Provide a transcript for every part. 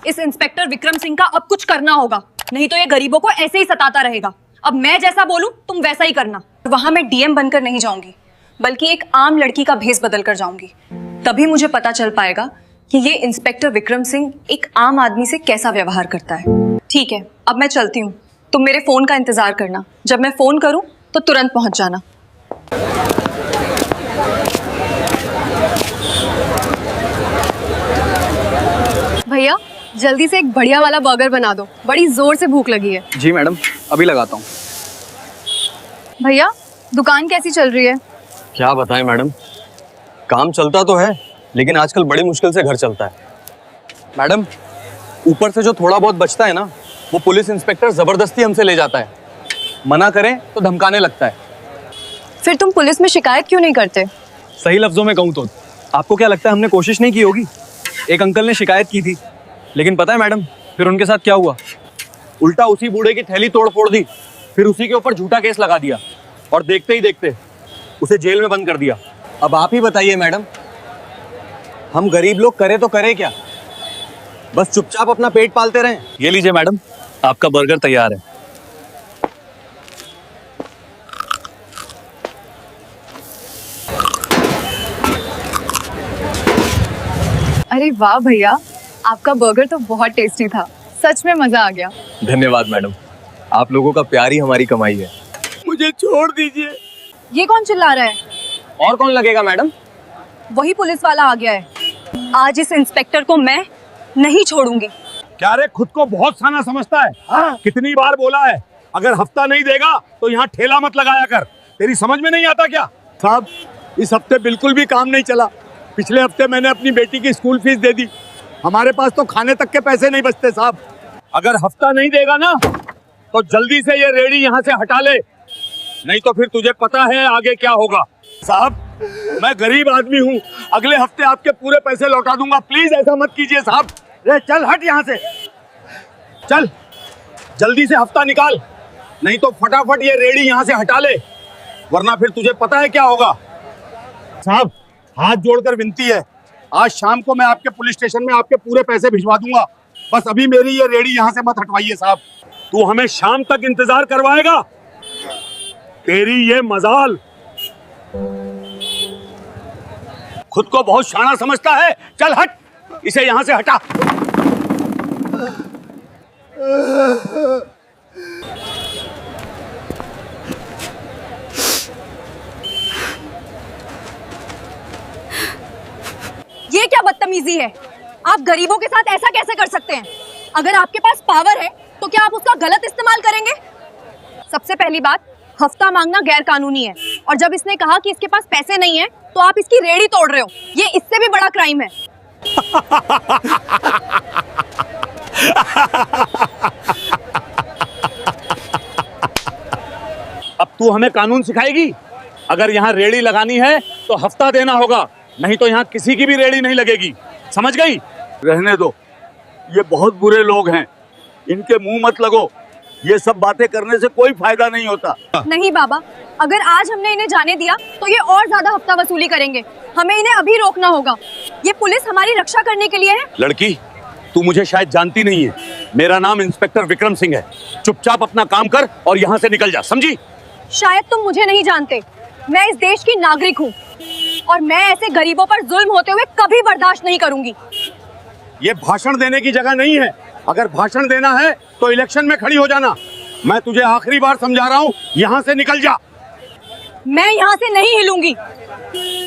इस इंस्पेक्टर विक्रम सिंह का अब कुछ करना होगा, नहीं तो ये गरीबों को ऐसे ही सताता रहेगा। अब मैं जैसा बोलूं तुम वैसा ही करना। वहां मैं डीएम बनकर नहीं जाऊंगी, बल्कि एक आम लड़की का भेष बदल कर जाऊंगी। तभी मुझे पता चल पाएगा कि ये इंस्पेक्टर विक्रम सिंह एक आम आदमी से कैसा व्यवहार करता है। ठीक है, अब मैं चलती हूँ। तुम मेरे फोन का इंतजार करना। जब मैं फोन करूं तो तुरंत पहुंच जाना। भैया जल्दी से एक बढ़िया वाला बर्गर बना दो, बड़ी जोर से भूख लगी है। जी मैडम, अभी लगाता हूँ। भैया दुकान कैसी चल रही है? क्या बताएं मैडम, काम चलता तो है लेकिन आजकल बड़ी मुश्किल से घर चलता है। मैडम ऊपर से जो थोड़ा बहुत बचता है ना, वो पुलिस इंस्पेक्टर जबरदस्ती हमसे ले जाता है। मना करें तो धमकाने लगता है। फिर तुम पुलिस में शिकायत क्यों नहीं करते? सही लफ्जों में कहूँ तो आपको क्या लगता है हमने कोशिश नहीं की होगी? एक अंकल ने शिकायत की थी, लेकिन पता है मैडम फिर उनके साथ क्या हुआ? उल्टा उसी बूढ़े की थैली तोड़ फोड़ दी, फिर उसी के ऊपर झूठा केस लगा दिया और देखते ही देखते उसे जेल में बंद कर दिया। अब आप ही बताइए मैडम, हम गरीब लोग करें तो करें क्या? बस चुपचाप अपना पेट पालते रहें। ये लीजिए मैडम, आपका बर्गर तैयार है। अरे वाह भैया, आपका बर्गर तो बहुत टेस्टी था। सच में मजा आ गया। धन्यवाद मैडम, आप लोगों का प्यार ही हमारी कमाई है। मुझे छोड़ दीजिए। ये कौन चिल्ला रहा है? और कौन लगेगा मैडम? वही पुलिस वाला आ गया है। आज इस इंस्पेक्टर को मैं नहीं छोड़ूंगी। क्या रे, खुद को बहुत साना समझता है? हाँ? कितनी बार बोला है, अगर हफ्ता नहीं देगा तो यहाँ ठेला मत लगाया कर। तेरी समझ में नहीं आता क्या? साहब इस हफ्ते बिल्कुल भी काम नहीं चला। पिछले हफ्ते मैंने अपनी बेटी की स्कूल फीस दे दी। हमारे पास तो खाने तक के पैसे नहीं बचते साहब। अगर हफ्ता नहीं देगा ना तो जल्दी से ये रेडी यहाँ से हटा ले, नहीं तो फिर तुझे पता है आगे क्या होगा। साहब मैं गरीब आदमी हूँ, अगले हफ्ते आपके पूरे पैसे लौटा दूंगा। प्लीज ऐसा मत कीजिए साहब। रे चल हट यहाँ से, चल जल्दी से हफ्ता निकाल, नहीं तो फटाफट ये रेडी यहाँ से हटा ले, वरना फिर तुझे पता है क्या होगा। साहब हाथ जोड़कर विनती है, आज शाम को मैं आपके पुलिस स्टेशन में आपके पूरे पैसे भिजवा दूंगा। बस अभी मेरी ये रेडी यहाँ से मत हटवाइए साहब। तू हमें शाम तक इंतजार करवाएगा? तेरी ये मजाल। खुद को बहुत शाना समझता है। चल हट, इसे यहाँ से हटा। ये क्या बदतमीजी है? आप गरीबों के साथ ऐसा कैसे कर सकते हैं? अगर आपके पास पावर है तो क्या आप उसका गलत इस्तेमाल करेंगे? सबसे पहली बात, हफ्ता मांगना गैर कानूनी है, और जब इसने कहा कि इसके पास पैसे नहीं है तो आप इसकी रेडी तोड़ रहे हो। ये इससे भी बड़ा क्राइम है। अब तू हमें कानून सिखाएगी? अगर यहाँ रेडी लगानी है तो हफ्ता देना होगा, नहीं तो यहाँ किसी की भी रेडी नहीं लगेगी। समझ गई? रहने दो, ये बहुत बुरे लोग हैं, इनके मुंह मत लगो। ये सब बातें करने से कोई फायदा नहीं होता। नहीं बाबा, अगर आज हमने इन्हें जाने दिया तो ये और ज्यादा हफ्ता वसूली करेंगे। हमें इन्हें अभी रोकना होगा। ये पुलिस हमारी रक्षा करने के लिए है। लड़की, तू मुझे शायद जानती नहीं है। मेरा नाम इंस्पेक्टर विक्रम सिंह है। चुपचाप अपना काम कर और यहाँ से निकल जा, समझी? शायद तुम मुझे नहीं जानते, मैं इस देश की नागरिक हूँ और मैं ऐसे गरीबों पर जुल्म होते हुए कभी बर्दाश्त नहीं करूंगी। ये भाषण देने की जगह नहीं है। अगर भाषण देना है तो इलेक्शन में खड़ी हो जाना। मैं तुझे आखिरी बार समझा रहा हूँ, यहाँ से निकल जा। मैं यहाँ से नहीं हिलूंगी।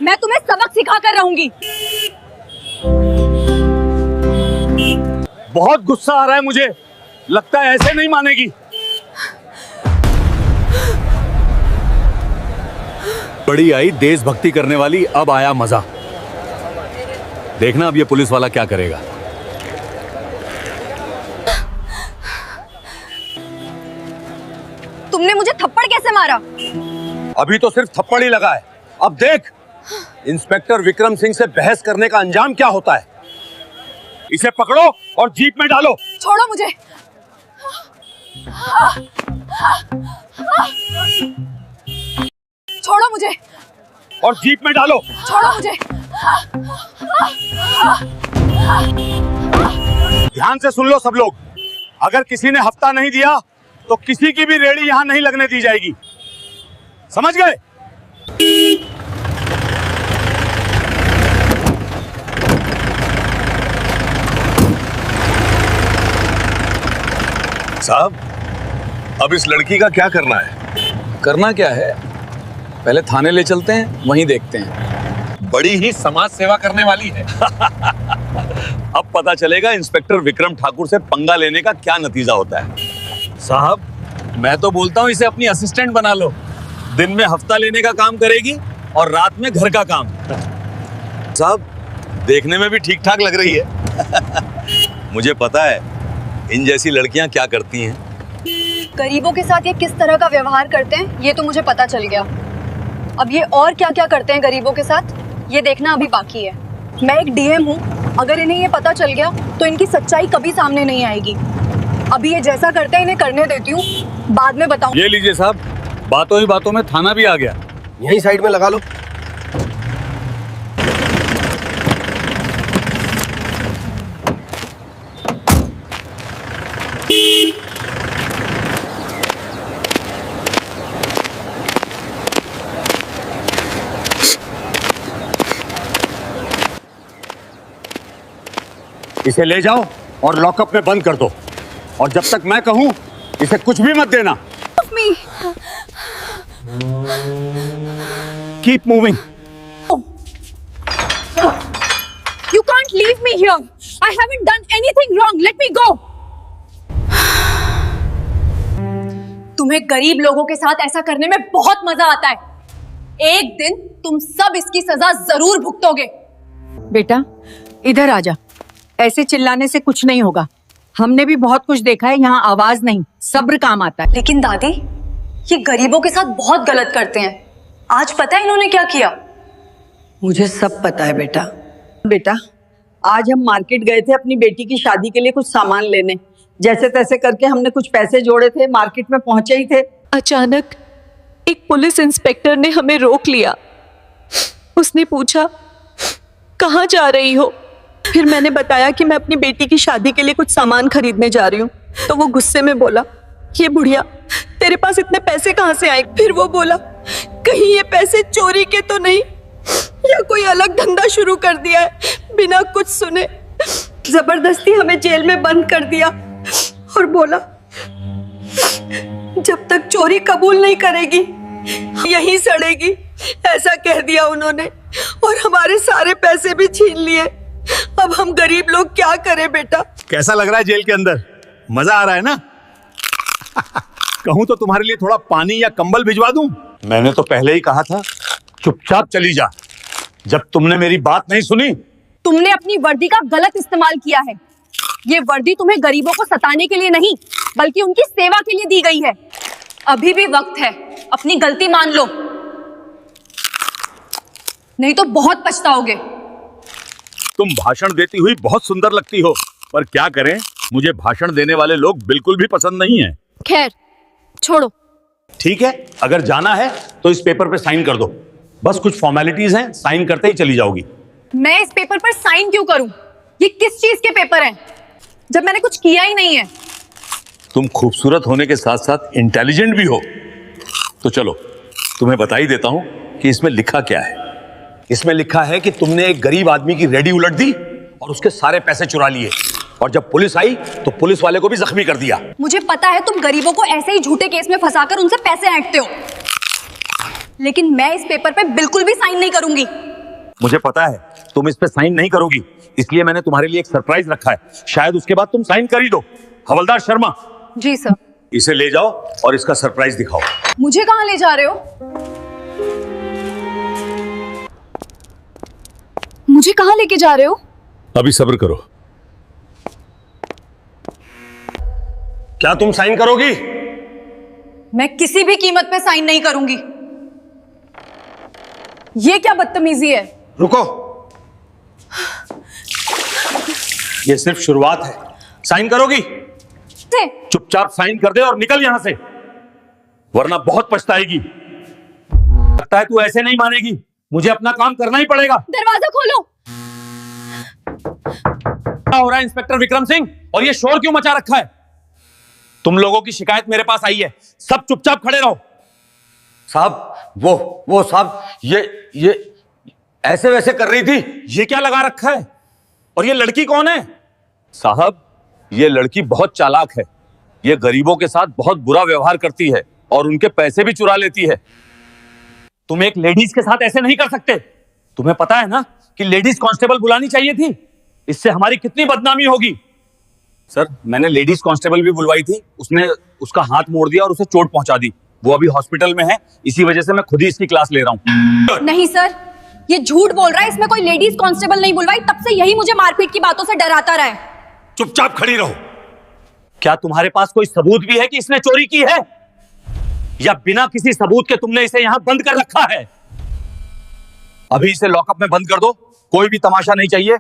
मैं तुम्हें सबक सिखा कर रहूंगी। बहुत गुस्सा आ रहा है मुझे, लगता है ऐसे नहीं मानेगी। बड़ी आई देशभक्ति करने वाली, अब आया मजा। देखना अब ये पुलिस वाला क्या करेगा। तुमने मुझे थप्पड़ कैसे मारा? अभी तो सिर्फ थप्पड़ ही लगा है, अब देख इंस्पेक्टर विक्रम सिंह से बहस करने का अंजाम क्या होता है। इसे पकड़ो और जीप में डालो। छोड़ो मुझे। छोड़ो मुझे। और जीप में डालो। छोड़ो मुझे। ध्यान से सुन लो सब लोग, अगर किसी ने हफ्ता नहीं दिया तो किसी की भी रेड़ी यहां नहीं लगने दी जाएगी, समझ गए? साहब, अब इस लड़की का क्या करना है? करना क्या है, पहले थाने ले चलते हैं, वहीं देखते हैं। बड़ी ही समाज सेवा करने वाली है। अब पता चलेगा इंस्पेक्टर विक्रम ठाकुर से पंगा लेने का क्या नतीजा होता है। साहब, मैं तो बोलता हूँ इसे अपनी असिस्टेंट बना लो। दिन में हफ्ता लेने का काम करेगी और रात में घर का काम। साहब, देखने में भी ठीक ठाक लग रही है। मुझे पता है इन जैसी लड़कियां क्या करती हैं। गरीबों के साथ ये किस तरह का व्यवहार करते हैं ये तो मुझे पता चल गया। अब ये और क्या क्या करते हैं गरीबों के साथ ये देखना अभी बाकी है। मैं एक डीएम हूँ, अगर इन्हें ये पता चल गया तो इनकी सच्चाई कभी सामने नहीं आएगी। अभी ये जैसा करते हैं इन्हें करने देती हूँ, बाद में बताऊँ। ये लीजिए साहब, बातों ही बातों में थाना भी आ गया। यहीं साइड में लगा लो। इसे ले जाओ और लॉकअप में बंद कर दो, और जब तक मैं कहूं इसे कुछ भी मत देना। Keep moving. You can't leave me here. I haven't done anything wrong. Let me go. तुम्हें गरीब लोगों के साथ ऐसा करने में बहुत मजा आता है। एक दिन तुम सब इसकी सजा जरूर भुगतोगे। बेटा इधर आजा, ऐसे चिल्लाने से कुछ नहीं होगा। हमने भी बहुत कुछ देखा है, यहाँ आवाज नहीं सब्र काम आता है। लेकिन दादी, ये गरीबों के साथ बहुत गलत करते हैं। आज पता है इन्होंने क्या किया? मुझे सब पता है बेटा। बेटा आज हम मार्केट गए थे अपनी बेटी की शादी के लिए कुछ सामान लेने। जैसे तैसे करके हमने कुछ पैसे जोड़े थे, मार्केट में पहुंचे ही थे, अचानक एक पुलिस इंस्पेक्टर ने हमें रोक लिया। उसने पूछा कहाँ जा रही हो? फिर मैंने बताया कि मैं अपनी बेटी की शादी के लिए कुछ सामान खरीदने जा रही हूँ। तो वो गुस्से में बोला, ये बुढ़िया तेरे पास इतने पैसे कहाँ से आए? फिर वो बोला, कहीं ये पैसे चोरी के तो नहीं या कोई अलग धंधा शुरू कर दिया है? बिना कुछ सुने जबरदस्ती हमें जेल में बंद कर दिया और बोला जब तक चोरी कबूल नहीं करेगी यहीं सड़ेगी, ऐसा कह दिया उन्होंने। और हमारे सारे पैसे भी छीन लिए। अब हम गरीब लोग क्या करें बेटा? कैसा लग रहा है जेल के अंदर? मजा आ रहा है ना? कहूं तो तुम्हारे लिए थोड़ा पानी या कंबल भिजवा दूं? मैंने तो पहले ही कहा था चुपचाप चली जा। जब तुमने मेरी बात नहीं सुनी। तुमने अपनी वर्दी का गलत इस्तेमाल किया है। ये वर्दी तुम्हें गरीबों को सताने के लिए नहीं बल्कि उनकी सेवा के लिए दी गई है। अभी भी वक्त है, अपनी गलती मान लो, नहीं तो बहुत पछताओगे। तुम भाषण देती हुई बहुत सुंदर लगती हो, पर क्या करें, मुझे भाषण देने वाले लोग बिल्कुल भी पसंद नहीं है। खैर छोड़ो। ठीक है, अगर जाना है तो इस पेपर पे साइन कर दो। बस कुछ फॉर्मेलिटीज हैं, साइन करते ही चली जाओगी। मैं इस पेपर पर साइन क्यों करूं? ये किस चीज के पेपर हैं जब मैंने कुछ किया ही नहीं है? तुम खूबसूरत होने के साथ साथ इंटेलिजेंट भी हो। तो चलो तुम्हें बता ही देता हूं कि इसमें लिखा क्या है। इसमें लिखा है कि तुमने एक गरीब आदमी की रेडी उलट दी और उसके सारे पैसे चुरा लिए, और जब पुलिस आई तो पुलिस वाले को भी जख्मी कर दिया। मुझे पता है तुम गरीबों को ऐसे ही झूठे केस में फंसाकर उनसे पैसे ऐंठते हो, लेकिन मैं इस पेपर पे बिल्कुल भी साइन नहीं करूंगी। मुझे पता है तुम इस पे साइन नहीं करोगी, इसलिए मैंने तुम्हारे लिए एक सरप्राइज रखा है। शायद उसके बाद तुम साइन कर ही दो। हवलदार शर्मा, जी सर। इसे ले जाओ और इसका सरप्राइज दिखाओ। मुझे कहां ले जा रहे हो? मुझे कहां लेके जा रहे हो? अभी सब्र करो। क्या तुम साइन करोगी? मैं किसी भी कीमत पे साइन नहीं करूंगी। ये क्या बदतमीजी है? रुको, ये सिर्फ शुरुआत है। साइन करोगी? चुपचाप साइन कर दे और निकल यहां से, वरना बहुत पछताएगी। लगता है तू ऐसे नहीं मानेगी, मुझे अपना काम करना ही पड़ेगा। दरवाजा खोलो। क्या हो रहा है इंस्पेक्टर विक्रम सिंह? और ये शोर क्यों मचा रखा है? तुम लोगों की शिकायत मेरे पास आई है, सब चुपचाप खड़े रहो। साहब वो साहब ये ऐसे वैसे कर रही थी। ये क्या लगा रखा है? और ये लड़की कौन है? साहब ये लड़की बहुत चालाक है, ये गरीबों के साथ बहुत बुरा व्यवहार करती है और उनके पैसे भी चुरा लेती है। तुम एक लेडीज के साथ ऐसे नहीं कर सकते। तुम्हें पता है ना कि लेडीज कांस्टेबल बुलानी चाहिए थी, इससे हमारी कितनी बदनामी होगी। सर मैंने लेडीज कांस्टेबल भी बुलवाई थी, उसने उसका हाथ मोड़ दिया और उसे चोट पहुंचा दी। वो अभी हॉस्पिटल में है, इसी वजह से मैं खुद ही इसकी क्लास ले रहा हूं। नहीं सर, ये झूठ बोल रहा है, इसमें कोई लेडीज कांस्टेबल नहीं बुलवाई, तब से यही मुझे मारपीट की बातों से डराता रहा है। चुपचाप खड़ी रहो। क्या तुम्हारे पास कोई सबूत भी है कि इसने चोरी की है, या बिना किसी सबूत के तुमने इसे यहां बंद कर रखा है? अभी इसे लॉकअप में बंद कर दो, कोई भी तमाशा नहीं चाहिए।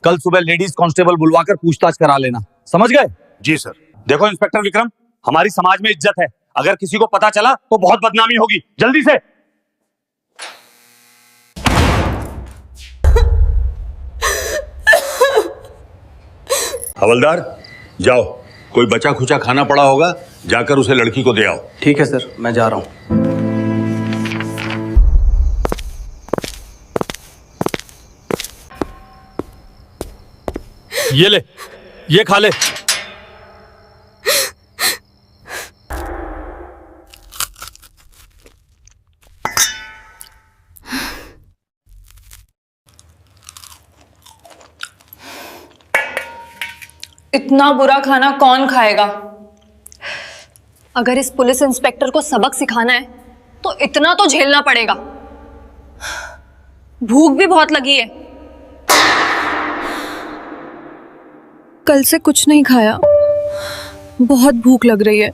कल सुबह लेडीज कांस्टेबल बुलवाकर पूछताछ करा लेना, समझ गए? जी सर। देखो इंस्पेक्टर विक्रम, हमारी समाज में इज्जत है, अगर किसी को पता चला तो बहुत बदनामी होगी। जल्दी से। हवलदार जाओ, कोई बचा खुचा खाना पड़ा होगा, जाकर उसे लड़की को दे आओ। ठीक है सर, मैं जा रहा हूँ। ये ले, ये खा ले। इतना बुरा खाना कौन खाएगा? अगर इस पुलिस इंस्पेक्टर को सबक सिखाना है तो इतना तो झेलना पड़ेगा। भूख भी बहुत लगी है, कल से कुछ नहीं खाया, बहुत भूख लग रही है।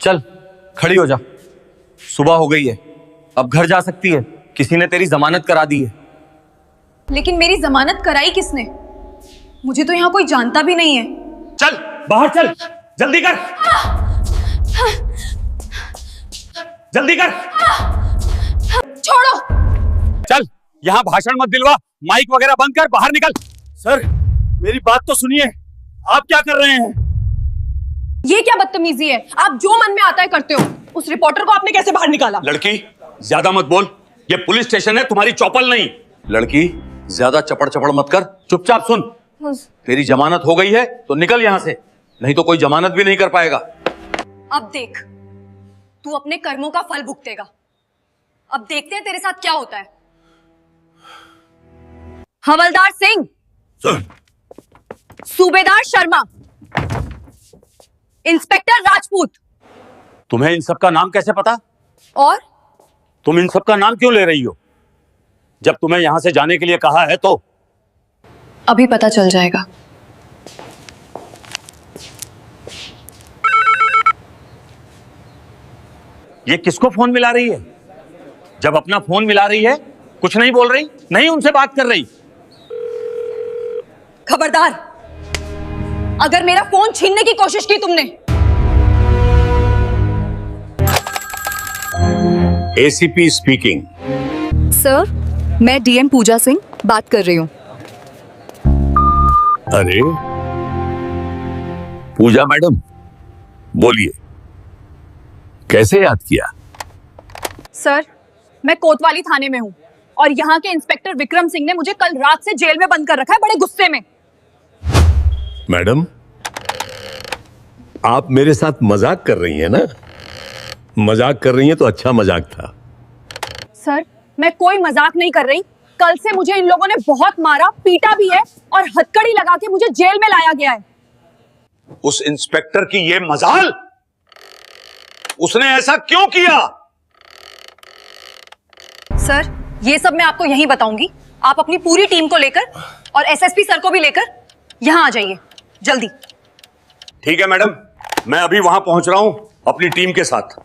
चल खड़ी हो जा, सुबह हो गई है, अब घर जा सकती है, किसी ने तेरी जमानत करा दी है। लेकिन मेरी जमानत कराई किसने? मुझे तो यहाँ कोई जानता भी नहीं है। चल बाहर चल, जल्दी कर, जल्दी कर। छोड़ो। चल, यहां भाषण मत दिलवा, माइक वगैरह बंद कर, बाहर निकल। सर मेरी बात तो सुनिए, आप क्या कर रहे हैं? ये क्या बदतमीजी है? आप जो मन में आता है करते हो। उस रिपोर्टर को आपने कैसे बाहर निकाला? लड़की ज्यादा मत बोल, ये पुलिस स्टेशन है, तुम्हारी चौपल नहीं। लड़की ज्यादा चपड़ चपड़ मत कर, चुपचाप सुन। तेरी जमानत हो गई है तो निकल यहां से, नहीं तो कोई जमानत भी नहीं कर पाएगा। अब देख, तू अपने कर्मों का फल भुगतेगा। अब देखते हैं तेरे साथ क्या होता है। हवलदार सिंह, सूबेदार शर्मा, इंस्पेक्टर राजपूत। तुम्हें इन सब का नाम कैसे पता? और तुम इन सब का नाम क्यों ले रही हो? जब तुम्हें यहां से जाने के लिए कहा है तो? अभी पता चल जाएगा। ये किसको फोन मिला रही है? जब अपना फोन मिला रही है कुछ नहीं बोल रही, नहीं उनसे बात कर रही। खबरदार, अगर मेरा फोन छीनने की कोशिश की तुमने। ACP speaking. सर, मैं डीएम पूजा सिंह बात कर रही हूँ। अरे पूजा मैडम, बोलिए, कैसे याद किया? सर, मैं कोतवाली थाने में हूँ और यहाँ के इंस्पेक्टर विक्रम सिंह ने मुझे कल रात से जेल में बंद कर रखा है, बड़े गुस्से में। मैडम, आप मेरे साथ मजाक कर रही हैं ना? मजाक कर रही हैं तो अच्छा मजाक था। सर, मैं कोई मजाक नहीं कर रही। कल से मुझे इन लोगों ने बहुत मारा, पीटा भी है और हथकड़ी लगा के मुझे जेल में लाया गया है। उस इंस्पेक्टर की ये मजाल, उसने ऐसा क्यों किया? सर, ये सब मैं आपको यहीं बताऊंगी। आप अपनी पूरी टीम को लेकर और एसएसपी सर को भी लेकर यहां आ जाइए, जल्दी। ठीक है मैडम, मैं अभी वहां पहुंच रहा हूं अपनी टीम के साथ।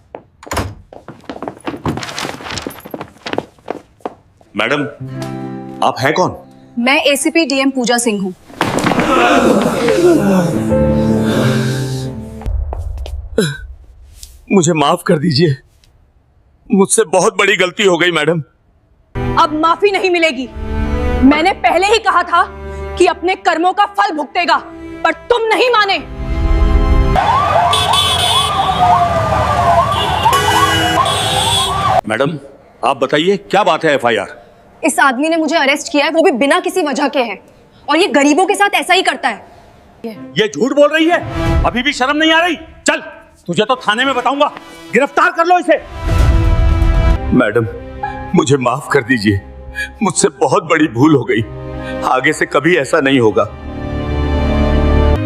मैडम, आप हैं कौन? मैं एसीपी डीएम पूजा सिंह हूं। मुझे माफ कर दीजिए, मुझसे बहुत बड़ी गलती हो गई मैडम। अब माफी नहीं मिलेगी। मैंने पहले ही कहा था कि अपने कर्मों का फल भुगतेगा, पर तुम नहीं माने। मैडम आप बताइए क्या बात है एफआईआर? इस आदमी ने मुझे अरेस्ट किया है, वो भी बिना किसी वजह के है, और ये गरीबों के साथ ऐसा ही करता है। ये झूठ बोल रही है, अभी भी शर्म नहीं आ रही? चल तुझे तो थाने में बताऊंगा, गिरफ्तार कर लो इसे। मैडम मुझे माफ कर दीजिए, मुझसे बहुत बड़ी भूल हो गई, आगे से कभी ऐसा नहीं होगा।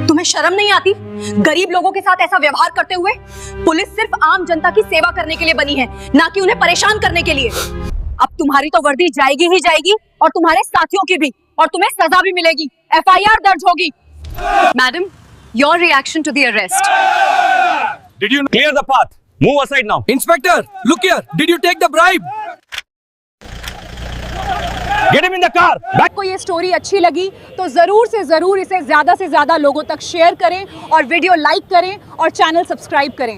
तुम्हें शर्म नहीं आती गरीब लोगों के साथ ऐसा व्यवहार करते हुए? पुलिस सिर्फ आम जनता की सेवा करने के लिए बनी है, ना कि उन्हें परेशान करने के लिए। अब तुम्हारी तो वर्दी जाएगी ही जाएगी, और तुम्हारे साथियों की भी, और तुम्हें सजा भी मिलेगी, एफआईआर दर्ज होगी। Madam, your reaction to the arrest? Did you clear the path? Move aside now. Inspector, look here. Did you take the bribe? Get him in the car. Back. आपको ये स्टोरी अच्छी लगी तो जरूर से जरूर इसे ज्यादा से ज्यादा लोगों तक शेयर करें, और वीडियो लाइक करें, और चैनल सब्सक्राइब करें।